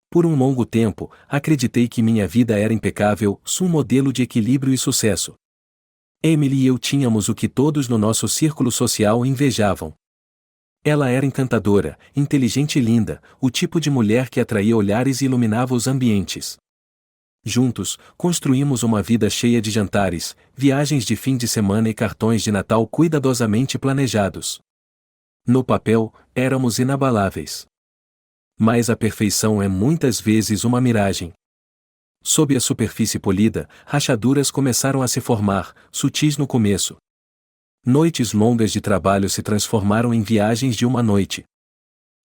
Por um longo tempo, acreditei que minha vida era impecável, um modelo de equilíbrio e sucesso. Emily e eu tínhamos o que todos no nosso círculo social invejavam. Ela era encantadora, inteligente e linda, o tipo de mulher que atraía olhares e iluminava os ambientes. Juntos, construímos uma vida cheia de jantares, viagens de fim de semana e cartões de Natal cuidadosamente planejados. No papel, éramos inabaláveis. Mas a perfeição é muitas vezes uma miragem. Sob a superfície polida, rachaduras começaram a se formar, sutis no começo. Noites longas de trabalho se transformaram em viagens de uma noite.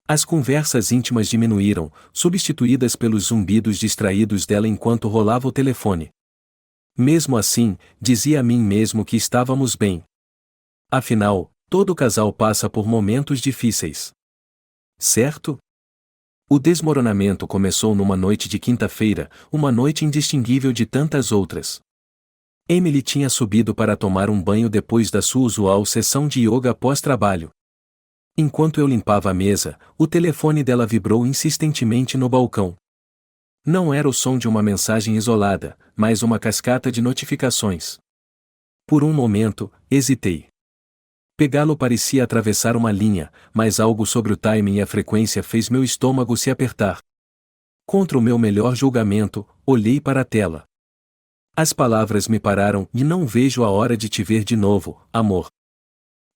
As conversas íntimas diminuíram, substituídas pelos zumbidos distraídos dela enquanto rolava o telefone. Mesmo assim, dizia a mim mesmo que estávamos bem. Afinal, todo casal passa por momentos difíceis. Certo? O desmoronamento começou numa noite de quinta-feira, uma noite indistinguível de tantas outras. Emily tinha subido para tomar um banho depois da sua usual sessão de yoga pós-trabalho. Enquanto eu limpava a mesa, o telefone dela vibrou insistentemente no balcão. Não era o som de uma mensagem isolada, mas uma cascata de notificações. Por um momento, hesitei. Pegá-lo parecia atravessar uma linha, mas algo sobre o timing e a frequência fez meu estômago se apertar. Contra o meu melhor julgamento, olhei para a tela. As palavras me pararam e não vejo a hora de te ver de novo, amor.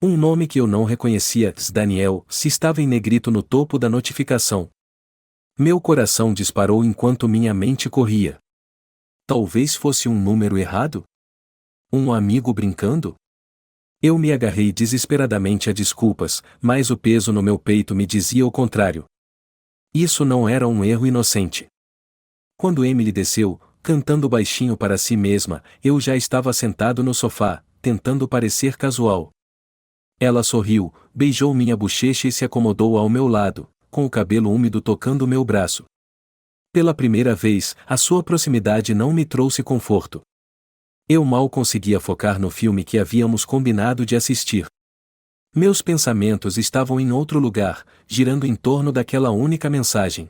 Um nome que eu não reconhecia, Daniel, se estava em negrito no topo da notificação. Meu coração disparou enquanto minha mente corria. Talvez fosse um número errado? Um amigo brincando? Eu me agarrei desesperadamente a desculpas, mas o peso no meu peito me dizia o contrário. Isso não era um erro inocente. Quando Emily desceu, cantando baixinho para si mesma, eu já estava sentado no sofá, tentando parecer casual. Ela sorriu, beijou minha bochecha e se acomodou ao meu lado, com o cabelo úmido tocando meu braço. Pela primeira vez, a sua proximidade não me trouxe conforto. Eu mal conseguia focar no filme que havíamos combinado de assistir. Meus pensamentos estavam em outro lugar, girando em torno daquela única mensagem.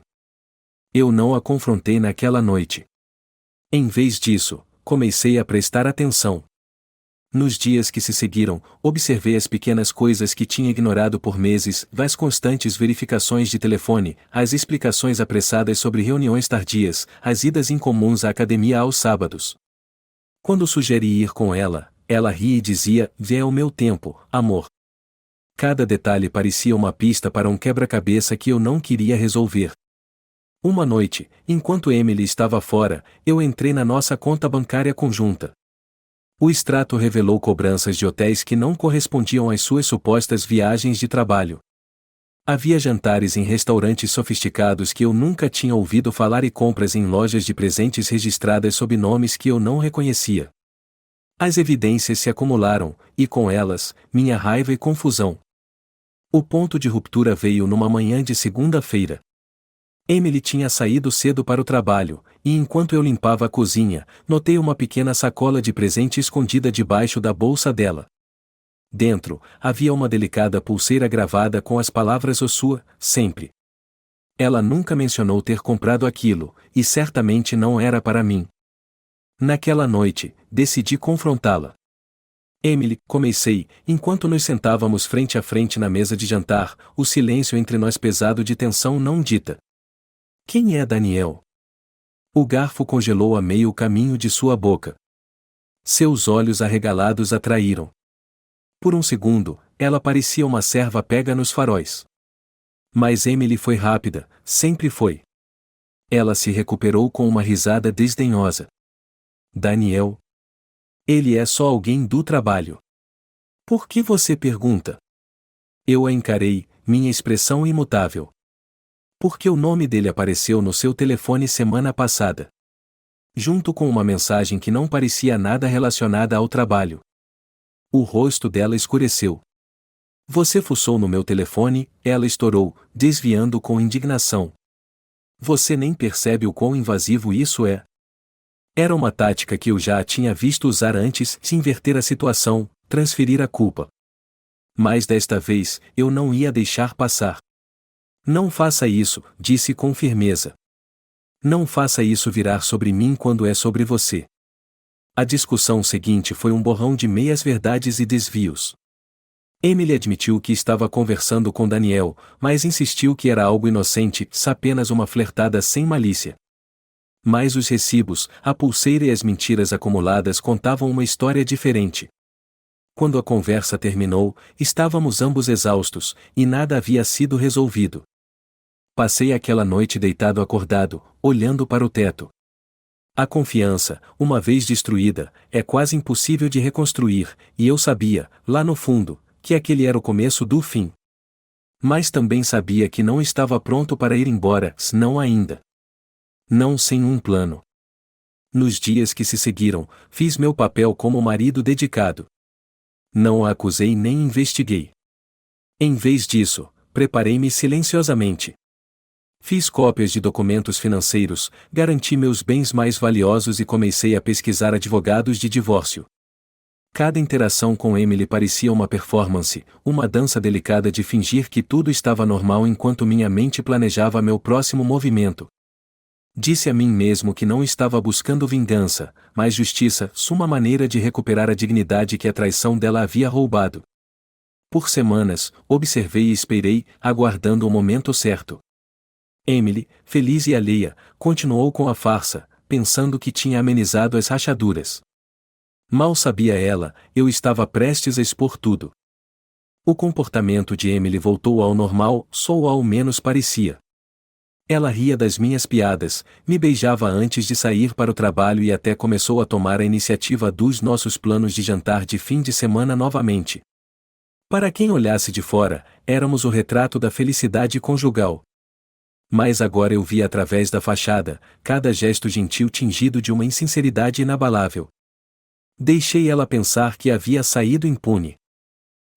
Eu não a confrontei naquela noite. Em vez disso, comecei a prestar atenção. Nos dias que se seguiram, observei as pequenas coisas que tinha ignorado por meses, as constantes verificações de telefone, as explicações apressadas sobre reuniões tardias, as idas incomuns à academia aos sábados. Quando sugeri ir com ela, ela ria e dizia: "Vê o meu tempo, amor." Cada detalhe parecia uma pista para um quebra-cabeça que eu não queria resolver. Uma noite, enquanto Emily estava fora, eu entrei na nossa conta bancária conjunta. O extrato revelou cobranças de hotéis que não correspondiam às suas supostas viagens de trabalho. Havia jantares em restaurantes sofisticados que eu nunca tinha ouvido falar e compras em lojas de presentes registradas sob nomes que eu não reconhecia. As evidências se acumularam, e com elas, minha raiva e confusão. O ponto de ruptura veio numa manhã de segunda-feira. Emily tinha saído cedo para o trabalho, e enquanto eu limpava a cozinha, notei uma pequena sacola de presente escondida debaixo da bolsa dela. Dentro, havia uma delicada pulseira gravada com as palavras "O sua, sempre." Ela nunca mencionou ter comprado aquilo, e certamente não era para mim. Naquela noite, decidi confrontá-la. "Emily", comecei, enquanto nos sentávamos frente a frente na mesa de jantar, o silêncio entre nós pesado de tensão não dita. "Quem é Daniel?" O garfo congelou a meio caminho de sua boca. Seus olhos arregalados a traíram. Por um segundo, ela parecia uma serva pega nos faróis. Mas Emily foi rápida, sempre foi. Ela se recuperou com uma risada desdenhosa. "Daniel? Ele é só alguém do trabalho." "Por que você pergunta?" Eu a encarei, minha expressão imutável. "Porque o nome dele apareceu no seu telefone semana passada. Junto com uma mensagem que não parecia nada relacionada ao trabalho." O rosto dela escureceu. "Você fuçou no meu telefone?" ela estourou, desviando com indignação. "Você nem percebe o quão invasivo isso é." Era uma tática que eu já tinha visto usar antes, se inverter a situação, transferir a culpa. Mas desta vez, eu não ia deixar passar. "Não faça isso", disse com firmeza. Não faça isso virar sobre mim quando é sobre você. A discussão seguinte foi um borrão de meias-verdades e desvios. Emily admitiu que estava conversando com Daniel, mas insistiu que era algo inocente, apenas uma flertada sem malícia. Mas os recibos, a pulseira e as mentiras acumuladas contavam uma história diferente. Quando a conversa terminou, estávamos ambos exaustos, e nada havia sido resolvido. Passei aquela noite deitado acordado, olhando para o teto. A confiança, uma vez destruída, é quase impossível de reconstruir, e eu sabia, lá no fundo, que aquele era o começo do fim. Mas também sabia que não estava pronto para ir embora, não ainda. Não sem um plano. Nos dias que se seguiram, fiz meu papel como marido dedicado. Não a acusei nem investiguei. Em vez disso, preparei-me silenciosamente. Fiz cópias de documentos financeiros, garanti meus bens mais valiosos e comecei a pesquisar advogados de divórcio. Cada interação com Emily parecia uma performance, uma dança delicada de fingir que tudo estava normal enquanto minha mente planejava meu próximo movimento. Disse a mim mesmo que não estava buscando vingança, mas justiça, uma maneira de recuperar a dignidade que a traição dela havia roubado. Por semanas, observei e esperei, aguardando o momento certo. Emily, feliz e alheia, continuou com a farsa, pensando que tinha amenizado as rachaduras. Mal sabia ela, eu estava prestes a expor tudo. O comportamento de Emily voltou ao normal, só ao menos parecia. Ela ria das minhas piadas, me beijava antes de sair para o trabalho e até começou a tomar a iniciativa dos nossos planos de jantar de fim de semana novamente. Para quem olhasse de fora, éramos o retrato da felicidade conjugal. Mas agora eu via através da fachada, cada gesto gentil tingido de uma insinceridade inabalável. Deixei ela pensar que havia saído impune.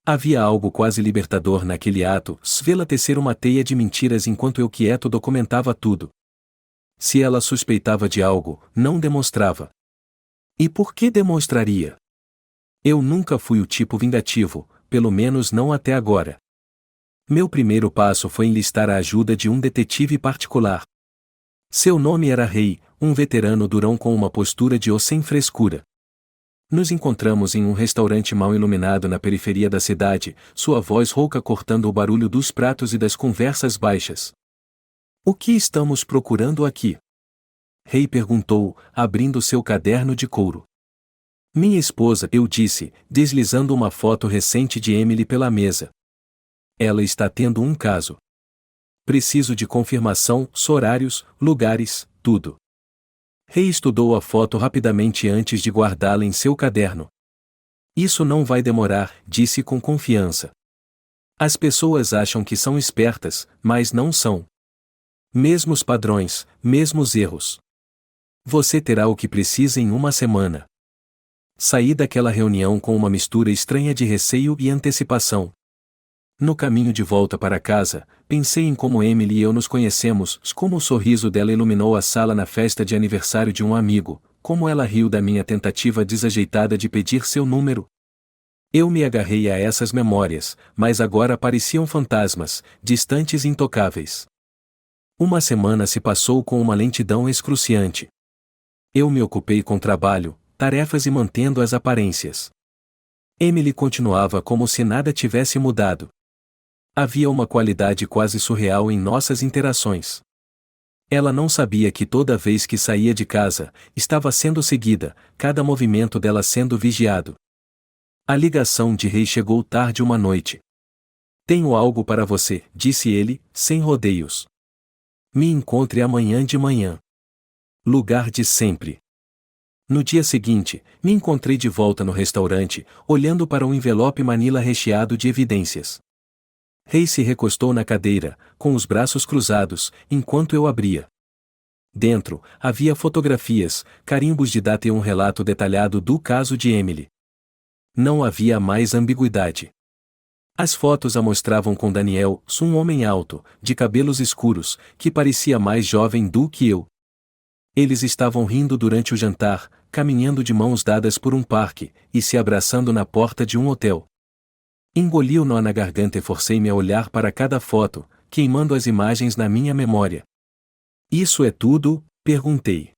Havia algo quase libertador naquele ato, vê-la tecer uma teia de mentiras enquanto eu quieto documentava tudo. Se ela suspeitava de algo, não demonstrava. E por que demonstraria? Eu nunca fui o tipo vingativo, pelo menos não até agora. Meu primeiro passo foi enlistar a ajuda de um detetive particular. Seu nome era Ray, um veterano durão com uma postura de sem frescura. Nos encontramos em um restaurante mal iluminado na periferia da cidade, sua voz rouca cortando o barulho dos pratos e das conversas baixas. O que estamos procurando aqui? Ray perguntou, abrindo seu caderno de couro. Minha esposa, eu disse, deslizando uma foto recente de Emily pela mesa. Ela está tendo um caso. Preciso de confirmação, horários, lugares, tudo. Ray estudou a foto rapidamente antes de guardá-la em seu caderno. Isso não vai demorar, disse com confiança. As pessoas acham que são espertas, mas não são. Mesmos padrões, mesmos erros. Você terá o que precisa em uma semana. Saí daquela reunião com uma mistura estranha de receio e antecipação. No caminho de volta para casa, pensei em como Emily e eu nos conhecemos, como o sorriso dela iluminou a sala na festa de aniversário de um amigo, como ela riu da minha tentativa desajeitada de pedir seu número. Eu me agarrei a essas memórias, mas agora pareciam fantasmas, distantes e intocáveis. Uma semana se passou com uma lentidão excruciante. Eu me ocupei com trabalho, tarefas e mantendo as aparências. Emily continuava como se nada tivesse mudado. Havia uma qualidade quase surreal em nossas interações. Ela não sabia que toda vez que saía de casa, estava sendo seguida, cada movimento dela sendo vigiado. A ligação de Ray chegou tarde uma noite. Tenho algo para você, disse ele, sem rodeios. Me encontre amanhã de manhã. Lugar de sempre. No dia seguinte, me encontrei de volta no restaurante, olhando para um envelope manila recheado de evidências. Ray se recostou na cadeira, com os braços cruzados, enquanto eu abria. Dentro, havia fotografias, carimbos de data e um relato detalhado do caso de Emily. Não havia mais ambiguidade. As fotos a mostravam com Daniel, um homem alto, de cabelos escuros, que parecia mais jovem do que eu. Eles estavam rindo durante o jantar, caminhando de mãos dadas por um parque, e se abraçando na porta de um hotel. Engoli o nó na garganta e forcei-me a olhar para cada foto, queimando as imagens na minha memória. Isso é tudo? Perguntei.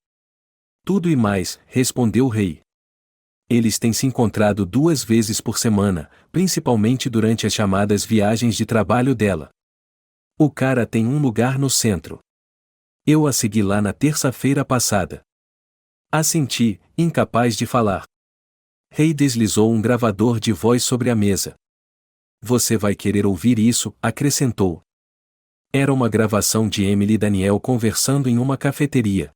Tudo e mais, respondeu o rei. Eles têm se encontrado 2 vezes por semana, principalmente durante as chamadas viagens de trabalho dela. O cara tem um lugar no centro. Eu a segui lá na terça-feira passada. Assenti, incapaz de falar. Rei deslizou um gravador de voz sobre a mesa. Você vai querer ouvir isso, acrescentou. Era uma gravação de Emily e Daniel conversando em uma cafeteria.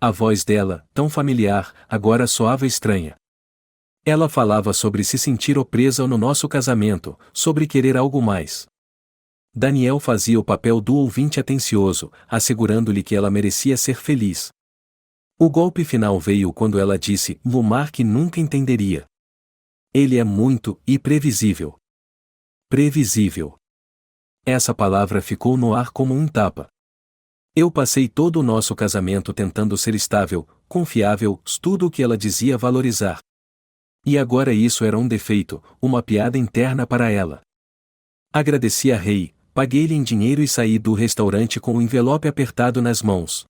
A voz dela, tão familiar, agora soava estranha. Ela falava sobre se sentir opresa no nosso casamento, sobre querer algo mais. Daniel fazia o papel do ouvinte atencioso, assegurando-lhe que ela merecia ser feliz. O golpe final veio quando ela disse: Mark nunca entenderia. Ele é muito imprevisível. Previsível. Essa palavra ficou no ar como um tapa. Eu passei todo o nosso casamento tentando ser estável, confiável, tudo o que ela dizia valorizar. E agora isso era um defeito, uma piada interna para ela. Agradeci a Rei, paguei-lhe em dinheiro e saí do restaurante com o envelope apertado nas mãos.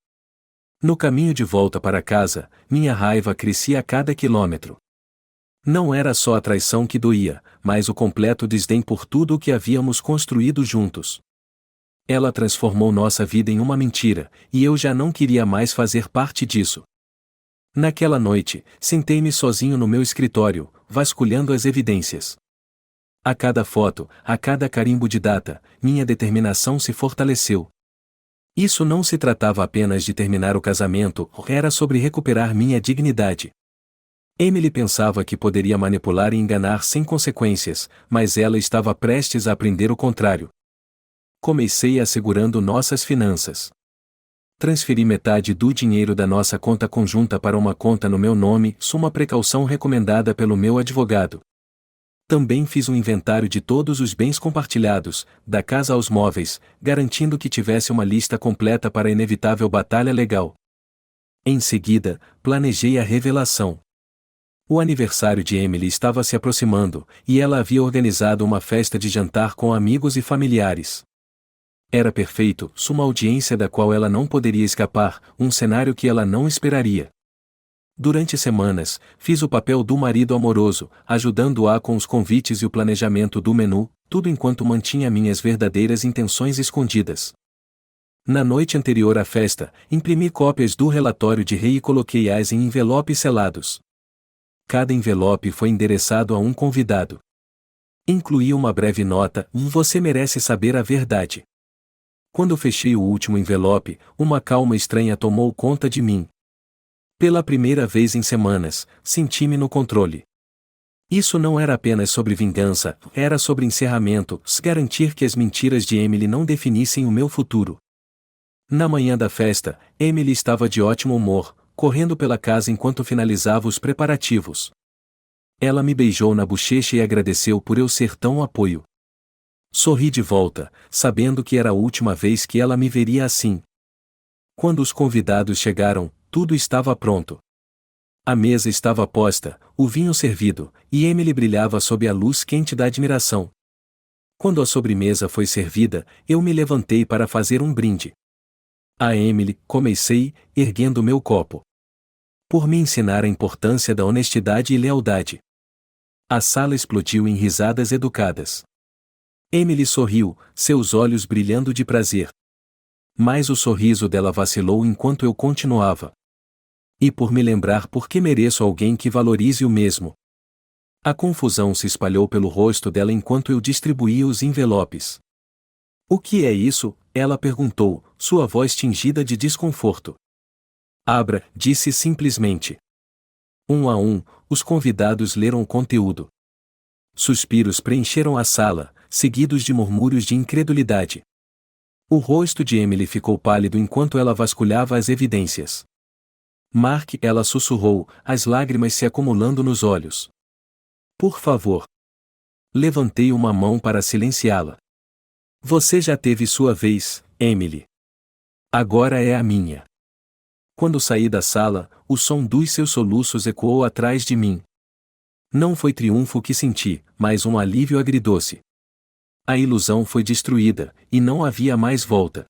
No caminho de volta para casa, minha raiva crescia a cada quilômetro. Não era só a traição que doía, mas o completo desdém por tudo o que havíamos construído juntos. Ela transformou nossa vida em uma mentira, e eu já não queria mais fazer parte disso. Naquela noite, sentei-me sozinho no meu escritório, vasculhando as evidências. A cada foto, a cada carimbo de data, minha determinação se fortaleceu. Isso não se tratava apenas de terminar o casamento, era sobre recuperar minha dignidade. Emily pensava que poderia manipular e enganar sem consequências, mas ela estava prestes a aprender o contrário. Comecei assegurando nossas finanças. Transferi metade do dinheiro da nossa conta conjunta para uma conta no meu nome, uma precaução recomendada pelo meu advogado. Também fiz um inventário de todos os bens compartilhados, da casa aos móveis, garantindo que tivesse uma lista completa para a inevitável batalha legal. Em seguida, planejei a revelação. O aniversário de Emily estava se aproximando, e ela havia organizado uma festa de jantar com amigos e familiares. Era perfeito, uma audiência da qual ela não poderia escapar, um cenário que ela não esperaria. Durante semanas, fiz o papel do marido amoroso, ajudando-a com os convites e o planejamento do menu, tudo enquanto mantinha minhas verdadeiras intenções escondidas. Na noite anterior à festa, imprimi cópias do relatório de Rei e coloquei-as em envelopes selados. Cada envelope foi endereçado a um convidado. Incluí uma breve nota: você merece saber a verdade. Quando fechei o último envelope, uma calma estranha tomou conta de mim. Pela primeira vez em semanas, senti-me no controle. Isso não era apenas sobre vingança, era sobre encerramento, garantir que as mentiras de Emily não definissem o meu futuro. Na manhã da festa, Emily estava de ótimo humor, correndo pela casa enquanto finalizava os preparativos. Ela me beijou na bochecha e agradeceu por eu ser tão apoio. Sorri de volta, sabendo que era a última vez que ela me veria assim. Quando os convidados chegaram, tudo estava pronto. A mesa estava posta, o vinho servido, e Emily brilhava sob a luz quente da admiração. Quando a sobremesa foi servida, eu me levantei para fazer um brinde. A Emily, comecei, erguendo meu copo. Por me ensinar a importância da honestidade e lealdade. A sala explodiu em risadas educadas. Emily sorriu, seus olhos brilhando de prazer. Mas o sorriso dela vacilou enquanto eu continuava. E por me lembrar por que mereço alguém que valorize o mesmo. A confusão se espalhou pelo rosto dela enquanto eu distribuía os envelopes. O que é isso? Ela perguntou, sua voz tingida de desconforto. Abra, disse simplesmente. Um a um, os convidados leram o conteúdo. Suspiros preencheram a sala, seguidos de murmúrios de incredulidade. O rosto de Emily ficou pálido enquanto ela vasculhava as evidências. Mark, ela sussurrou, as lágrimas se acumulando nos olhos. Por favor. Levantei uma mão para silenciá-la. Você já teve sua vez, Emily. Agora é a minha. Quando saí da sala, o som dos seus soluços ecoou atrás de mim. Não foi triunfo que senti, mas um alívio agridoce. A ilusão foi destruída, e não havia mais volta.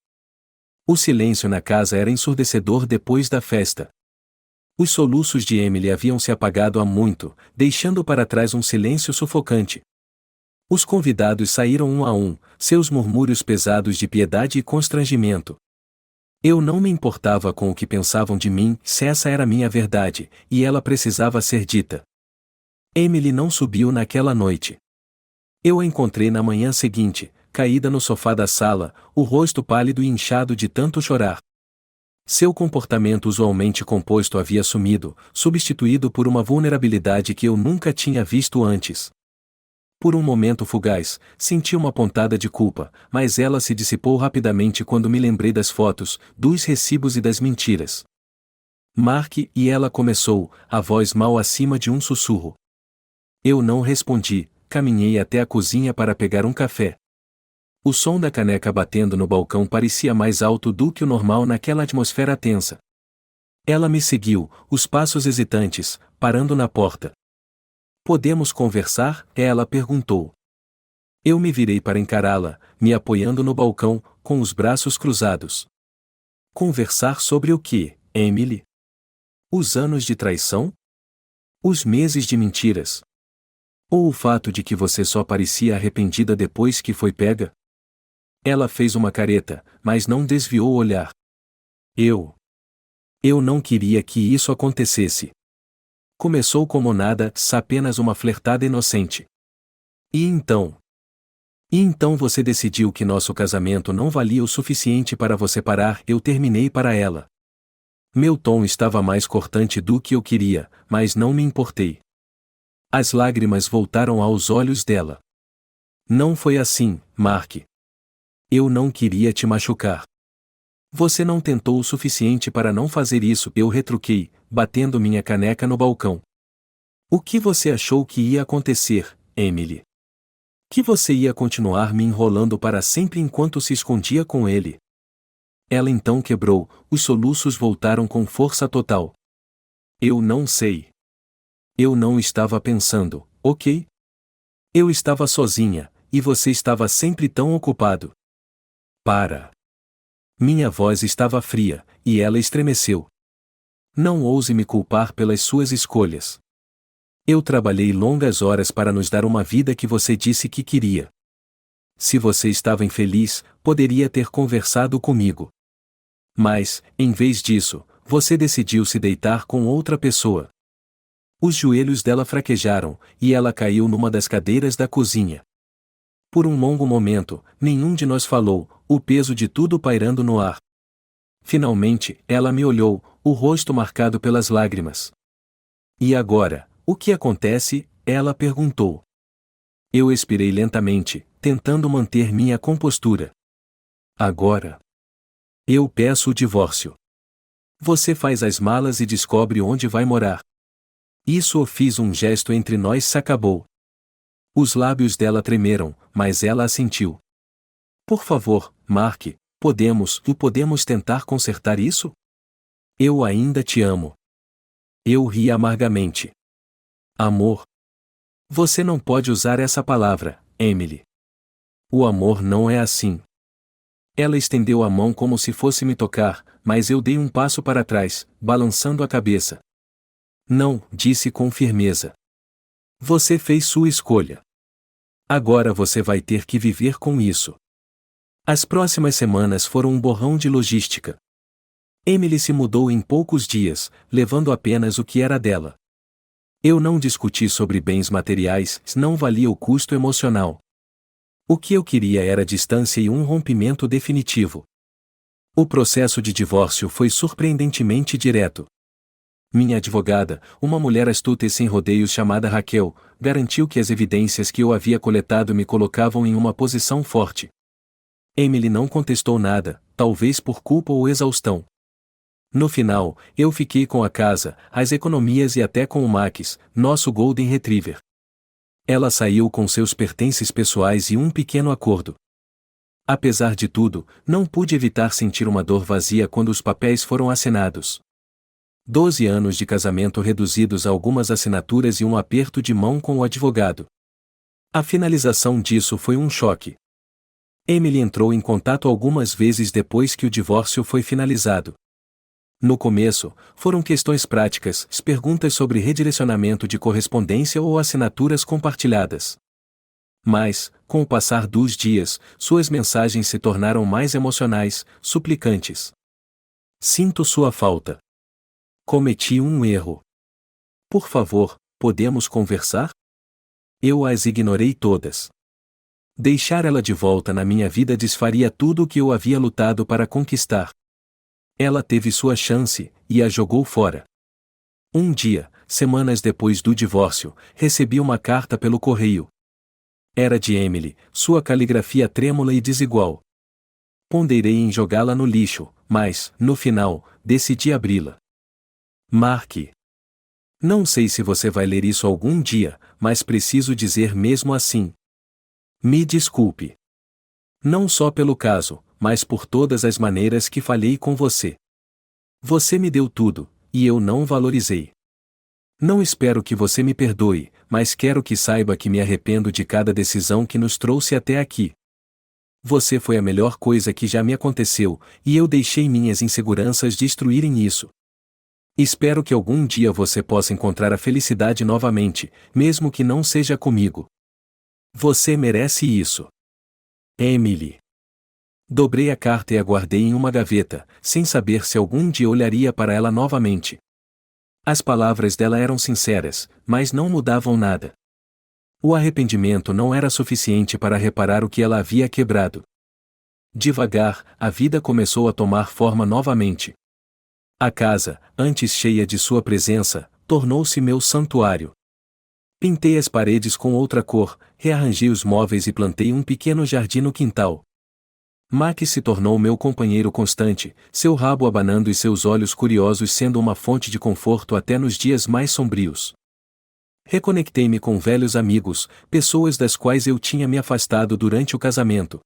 O silêncio na casa era ensurdecedor depois da festa. Os soluços de Emily haviam se apagado há muito, deixando para trás um silêncio sufocante. Os convidados saíram um a um, seus murmúrios pesados de piedade e constrangimento. Eu não me importava com o que pensavam de mim, se essa era minha verdade, e ela precisava ser dita. Emily não subiu naquela noite. Eu a encontrei na manhã seguinte, caída no sofá da sala, o rosto pálido e inchado de tanto chorar. Seu comportamento usualmente composto havia sumido, substituído por uma vulnerabilidade que eu nunca tinha visto antes. Por um momento fugaz, senti uma pontada de culpa, mas ela se dissipou rapidamente quando me lembrei das fotos, dos recibos e das mentiras. Mark, e ela começou, a voz mal acima de um sussurro. Eu não respondi, caminhei até a cozinha para pegar um café. O som da caneca batendo no balcão parecia mais alto do que o normal naquela atmosfera tensa. Ela me seguiu, os passos hesitantes, parando na porta. Podemos conversar? Ela perguntou. Eu me virei para encará-la, me apoiando no balcão, com os braços cruzados. Conversar sobre o quê, Emily? Os anos de traição? Os meses de mentiras? Ou o fato de que você só parecia arrependida depois que foi pega? Ela fez uma careta, mas não desviou o olhar. Eu não queria que isso acontecesse. Começou como nada, apenas uma flertada inocente. E então? E então você decidiu que nosso casamento não valia o suficiente para você parar, eu terminei para ela. Meu tom estava mais cortante do que eu queria, mas não me importei. As lágrimas voltaram aos olhos dela. Não foi assim, Mark. Eu não queria te machucar. Você não tentou o suficiente para não fazer isso, eu retruquei, batendo minha caneca no balcão. O que você achou que ia acontecer, Emily? Que você ia continuar me enrolando para sempre enquanto se escondia com ele? Ela então quebrou, os soluços voltaram com força total. Eu não sei. Eu não estava pensando, ok? Eu estava sozinha, e você estava sempre tão ocupado. Para. Minha voz estava fria, e ela estremeceu. Não ouse me culpar pelas suas escolhas. Eu trabalhei longas horas para nos dar uma vida que você disse que queria. Se você estava infeliz, poderia ter conversado comigo. Mas, em vez disso, você decidiu se deitar com outra pessoa. Os joelhos dela fraquejaram, e ela caiu numa das cadeiras da cozinha. Por um longo momento, nenhum de nós falou, o peso de tudo pairando no ar. Finalmente, ela me olhou, o rosto marcado pelas lágrimas. E agora, o que acontece? Ela perguntou. Eu expirei lentamente, tentando manter minha compostura. Agora. Eu peço o divórcio. Você faz as malas e descobre onde vai morar. Isso eu fiz um gesto entre nós se acabou. Os lábios dela tremeram, mas ela assentiu. Por favor, Mark, podemos tentar consertar isso? Eu ainda te amo. Eu ri amargamente. Amor? Você não pode usar essa palavra, Emily. O amor não é assim. Ela estendeu a mão como se fosse me tocar, mas eu dei um passo para trás, balançando a cabeça. Não, disse com firmeza. Você fez sua escolha. Agora você vai ter que viver com isso. As próximas semanas foram um borrão de logística. Emily se mudou em poucos dias, levando apenas o que era dela. Eu não discuti sobre bens materiais, não valia o custo emocional. O que eu queria era distância e um rompimento definitivo. O processo de divórcio foi surpreendentemente direto. Minha advogada, uma mulher astuta e sem rodeios chamada Raquel, garantiu que as evidências que eu havia coletado me colocavam em uma posição forte. Emily não contestou nada, talvez por culpa ou exaustão. No final, eu fiquei com a casa, as economias e até com o Max, nosso Golden Retriever. Ela saiu com seus pertences pessoais e um pequeno acordo. Apesar de tudo, não pude evitar sentir uma dor vazia quando os papéis foram assinados. 12 anos de casamento reduzidos a algumas assinaturas e um aperto de mão com o advogado. A finalização disso foi um choque. Emily entrou em contato algumas vezes depois que o divórcio foi finalizado. No começo, foram questões práticas, perguntas sobre redirecionamento de correspondência ou assinaturas compartilhadas. Mas, com o passar dos dias, suas mensagens se tornaram mais emocionais, suplicantes. Sinto sua falta. Cometi um erro. Por favor, podemos conversar? Eu as ignorei todas. Deixar ela de volta na minha vida desfaria tudo o que eu havia lutado para conquistar. Ela teve sua chance, e a jogou fora. Um dia, semanas depois do divórcio, recebi uma carta pelo correio. Era de Emily, sua caligrafia trêmula e desigual. Ponderei em jogá-la no lixo, mas, no final, decidi abri-la. Mark. Não sei se você vai ler isso algum dia, mas preciso dizer mesmo assim. Me desculpe. Não só pelo caso, mas por todas as maneiras que falhei com você. Você me deu tudo, e eu não valorizei. Não espero que você me perdoe, mas quero que saiba que me arrependo de cada decisão que nos trouxe até aqui. Você foi a melhor coisa que já me aconteceu, e eu deixei minhas inseguranças destruírem isso. Espero que algum dia você possa encontrar a felicidade novamente, mesmo que não seja comigo. Você merece isso. Emily. Dobrei a carta e a guardei em uma gaveta, sem saber se algum dia olharia para ela novamente. As palavras dela eram sinceras, mas não mudavam nada. O arrependimento não era suficiente para reparar o que ela havia quebrado. Devagar, a vida começou a tomar forma novamente. A casa, antes cheia de sua presença, tornou-se meu santuário. Pintei as paredes com outra cor, rearranjei os móveis e plantei um pequeno jardim no quintal. Mac se tornou meu companheiro constante, seu rabo abanando e seus olhos curiosos sendo uma fonte de conforto até nos dias mais sombrios. Reconectei-me com velhos amigos, pessoas das quais eu tinha me afastado durante o casamento.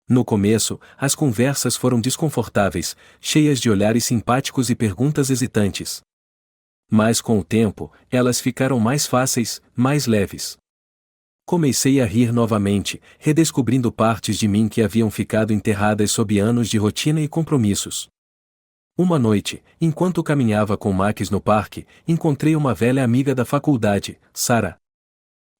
No começo, as conversas foram desconfortáveis, cheias de olhares simpáticos e perguntas hesitantes. Mas com o tempo, elas ficaram mais fáceis, mais leves. Comecei a rir novamente, redescobrindo partes de mim que haviam ficado enterradas sob anos de rotina e compromissos. Uma noite, enquanto caminhava com Max no parque, encontrei uma velha amiga da faculdade, Sarah.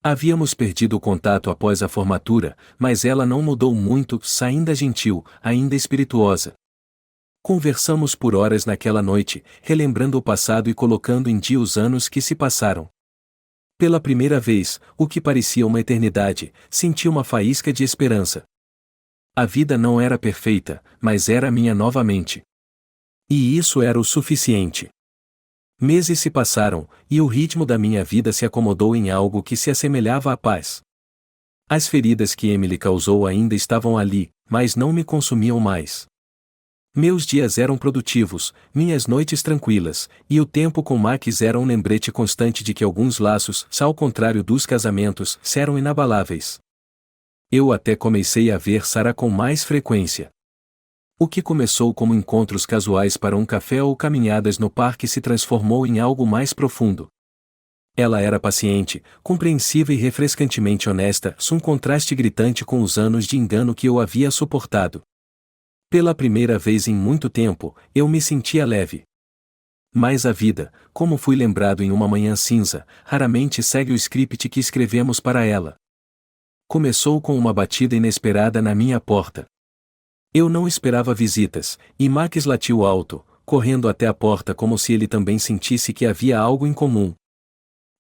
Havíamos perdido o contato após a formatura, mas ela não mudou muito, ainda gentil, ainda espirituosa. Conversamos por horas naquela noite, relembrando o passado e colocando em dia os anos que se passaram. Pela primeira vez, o que parecia uma eternidade, senti uma faísca de esperança. A vida não era perfeita, mas era minha novamente. E isso era o suficiente. Meses se passaram, e o ritmo da minha vida se acomodou em algo que se assemelhava à paz. As feridas que Emily causou ainda estavam ali, mas não me consumiam mais. Meus dias eram produtivos, minhas noites tranquilas, e o tempo com Max era um lembrete constante de que alguns laços, ao contrário dos casamentos, eram inabaláveis. Eu até comecei a ver Sarah com mais frequência. O que começou como encontros casuais para um café ou caminhadas no parque se transformou em algo mais profundo. Ela era paciente, compreensiva e refrescantemente honesta, um contraste gritante com os anos de engano que eu havia suportado. Pela primeira vez em muito tempo, eu me sentia leve. Mas a vida, como fui lembrado em uma manhã cinza, raramente segue o script que escrevemos para ela. Começou com uma batida inesperada na minha porta. Eu não esperava visitas, e Max latiu alto, correndo até a porta como se ele também sentisse que havia algo em comum.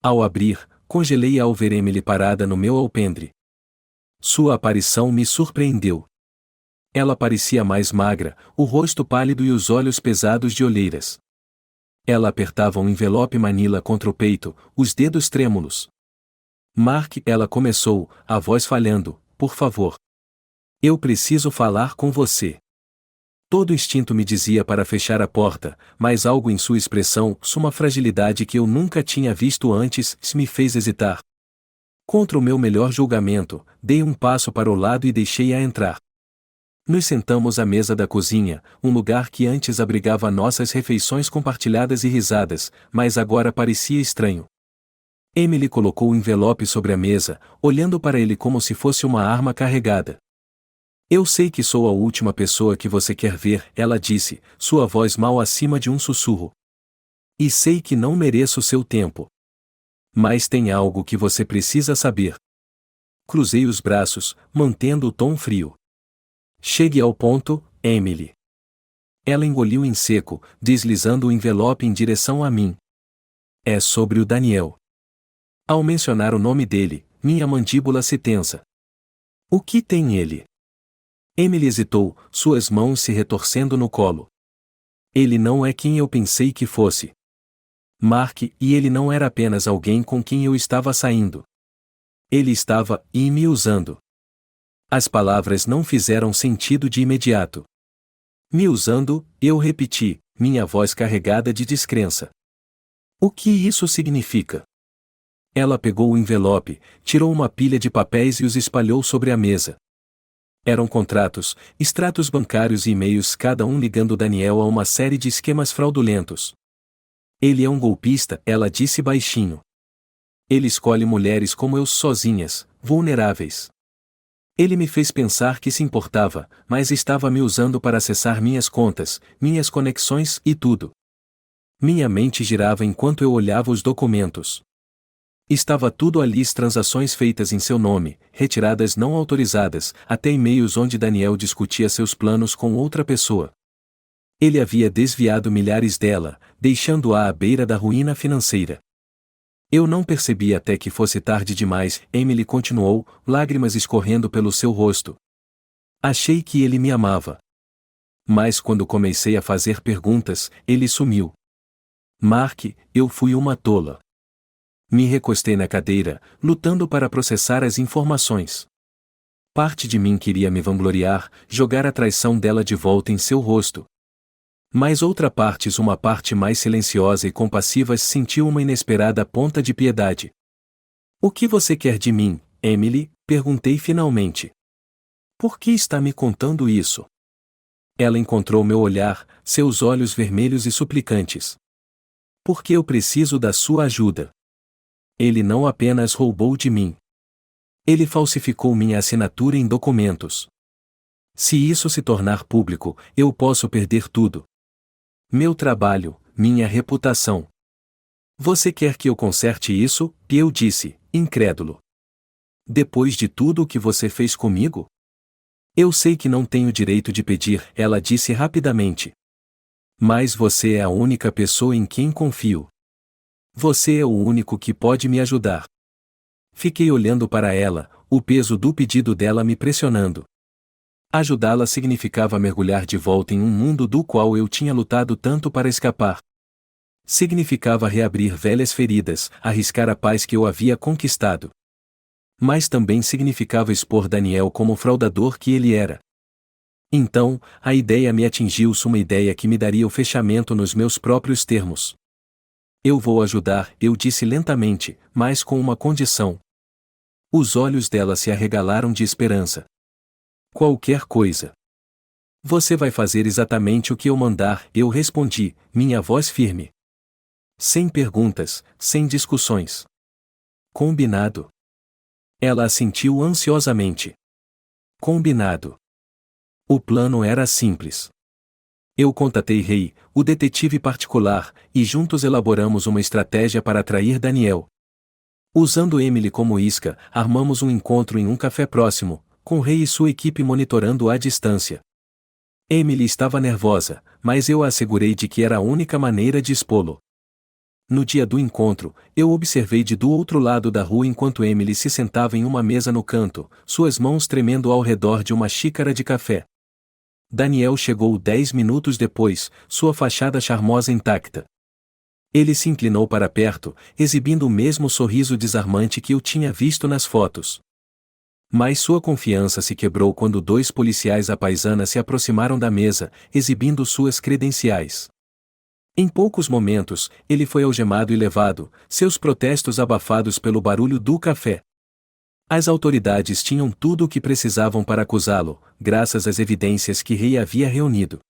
Ao abrir, congelei ao ver Emily parada no meu alpendre. Sua aparição me surpreendeu. Ela parecia mais magra, o rosto pálido e os olhos pesados de olheiras. Ela apertava um envelope manila contra o peito, os dedos trêmulos. Mark, ela começou, a voz falhando, por favor. Eu preciso falar com você. Todo instinto me dizia para fechar a porta, mas algo em sua expressão, sua fragilidade que eu nunca tinha visto antes, me fez hesitar. Contra o meu melhor julgamento, dei um passo para o lado e deixei-a entrar. Nos sentamos à mesa da cozinha, um lugar que antes abrigava nossas refeições compartilhadas e risadas, mas agora parecia estranho. Emily colocou o envelope sobre a mesa, olhando para ele como se fosse uma arma carregada. Eu sei que sou a última pessoa que você quer ver, ela disse, sua voz mal acima de um sussurro. E sei que não mereço seu tempo. Mas tem algo que você precisa saber. Cruzei os braços, mantendo o tom frio. Chegue ao ponto, Emily. Ela engoliu em seco, deslizando o envelope em direção a mim. É sobre o Daniel. Ao mencionar o nome dele, minha mandíbula se tensa. O que tem ele? Emily hesitou, suas mãos se retorcendo no colo. Ele não é quem eu pensei que fosse. Mark, e ele não era apenas alguém com quem eu estava saindo. Ele estava me usando. As palavras não fizeram sentido de imediato. Me usando, eu repeti, minha voz carregada de descrença. O que isso significa? Ela pegou o envelope, tirou uma pilha de papéis e os espalhou sobre a mesa. Eram contratos, extratos bancários e e-mails, cada um ligando Daniel a uma série de esquemas fraudulentos. Ele é um golpista, ela disse baixinho. Ele escolhe mulheres como eu sozinhas, vulneráveis. Ele me fez pensar que se importava, mas estava me usando para acessar minhas contas, minhas conexões e tudo. Minha mente girava enquanto eu olhava os documentos. Estava tudo ali, transações feitas em seu nome, retiradas não autorizadas, até e-mails onde Daniel discutia seus planos com outra pessoa. Ele havia desviado milhares dela, deixando-a à beira da ruína financeira. Eu não percebi até que fosse tarde demais, Emily continuou, lágrimas escorrendo pelo seu rosto. Achei que ele me amava. Mas quando comecei a fazer perguntas, ele sumiu. Mark, eu fui uma tola. Me recostei na cadeira, lutando para processar as informações. Parte de mim queria me vangloriar, jogar a traição dela de volta em seu rosto. Mas outra parte, uma parte mais silenciosa e compassiva, sentiu uma inesperada ponta de piedade. O que você quer de mim, Emily? Perguntei finalmente. Por que está me contando isso? Ela encontrou meu olhar, seus olhos vermelhos e suplicantes. Porque eu preciso da sua ajuda. Ele não apenas roubou de mim. Ele falsificou minha assinatura em documentos. Se isso se tornar público, eu posso perder tudo. Meu trabalho, minha reputação. Você quer que eu conserte isso? Eu disse, incrédulo. Depois de tudo o que você fez comigo? Eu sei que não tenho direito de pedir, ela disse rapidamente. Mas você é a única pessoa em quem confio. Você é o único que pode me ajudar. Fiquei olhando para ela, o peso do pedido dela me pressionando. Ajudá-la significava mergulhar de volta em um mundo do qual eu tinha lutado tanto para escapar. Significava reabrir velhas feridas, arriscar a paz que eu havia conquistado. Mas também significava expor Daniel como o fraudador que ele era. Então, a ideia me atingiu, uma ideia que me daria o fechamento nos meus próprios termos. Eu vou ajudar, eu disse lentamente, mas com uma condição. Os olhos dela se arregalaram de esperança. Qualquer coisa. Você vai fazer exatamente o que eu mandar, eu respondi, minha voz firme. Sem perguntas, sem discussões. Combinado. Ela assentiu ansiosamente. Combinado. O plano era simples. Eu contatei Ray, o detetive particular, e juntos elaboramos uma estratégia para atrair Daniel. Usando Emily como isca, armamos um encontro em um café próximo, com Ray e sua equipe monitorando à distância. Emily estava nervosa, mas eu a assegurei de que era a única maneira de expô-lo. No dia do encontro, eu observei do outro lado da rua enquanto Emily se sentava em uma mesa no canto, suas mãos tremendo ao redor de uma xícara de café. Daniel chegou 10 minutos depois, sua fachada charmosa intacta. Ele se inclinou para perto, exibindo o mesmo sorriso desarmante que eu tinha visto nas fotos. Mas sua confiança se quebrou quando dois policiais à paisana se aproximaram da mesa, exibindo suas credenciais. Em poucos momentos, ele foi algemado e levado, seus protestos abafados pelo barulho do café. As autoridades tinham tudo o que precisavam para acusá-lo, graças às evidências que Ray havia reunido.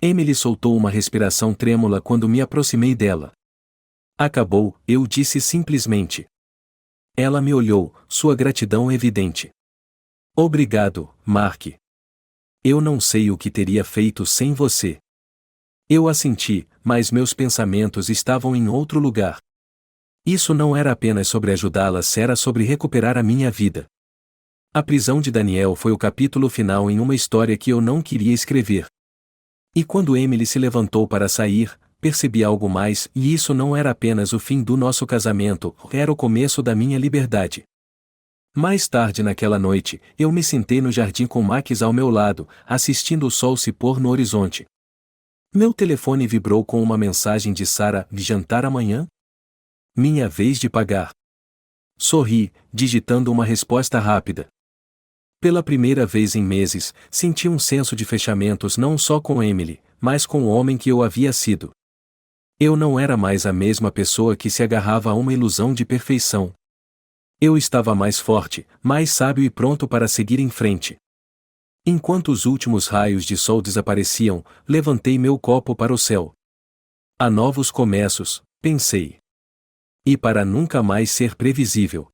Emily soltou uma respiração trêmula quando me aproximei dela. Acabou, eu disse simplesmente. Ela me olhou, sua gratidão evidente. Obrigado, Mark. Eu não sei o que teria feito sem você. Eu assenti, mas meus pensamentos estavam em outro lugar. Isso não era apenas sobre ajudá-las, era sobre recuperar a minha vida. A prisão de Daniel foi o capítulo final em uma história que eu não queria escrever. E quando Emily se levantou para sair, percebi algo mais, e isso não era apenas o fim do nosso casamento, era o começo da minha liberdade. Mais tarde naquela noite, eu me sentei no jardim com Max ao meu lado, assistindo o sol se pôr no horizonte. Meu telefone vibrou com uma mensagem de Sarah: jantar amanhã? Minha vez de pagar. Sorri, digitando uma resposta rápida. Pela primeira vez em meses, senti um senso de fechamentos não só com Emily, mas com o homem que eu havia sido. Eu não era mais a mesma pessoa que se agarrava a uma ilusão de perfeição. Eu estava mais forte, mais sábio e pronto para seguir em frente. Enquanto os últimos raios de sol desapareciam, levantei meu copo para o céu. Há novos começos, pensei. E para nunca mais ser previsível.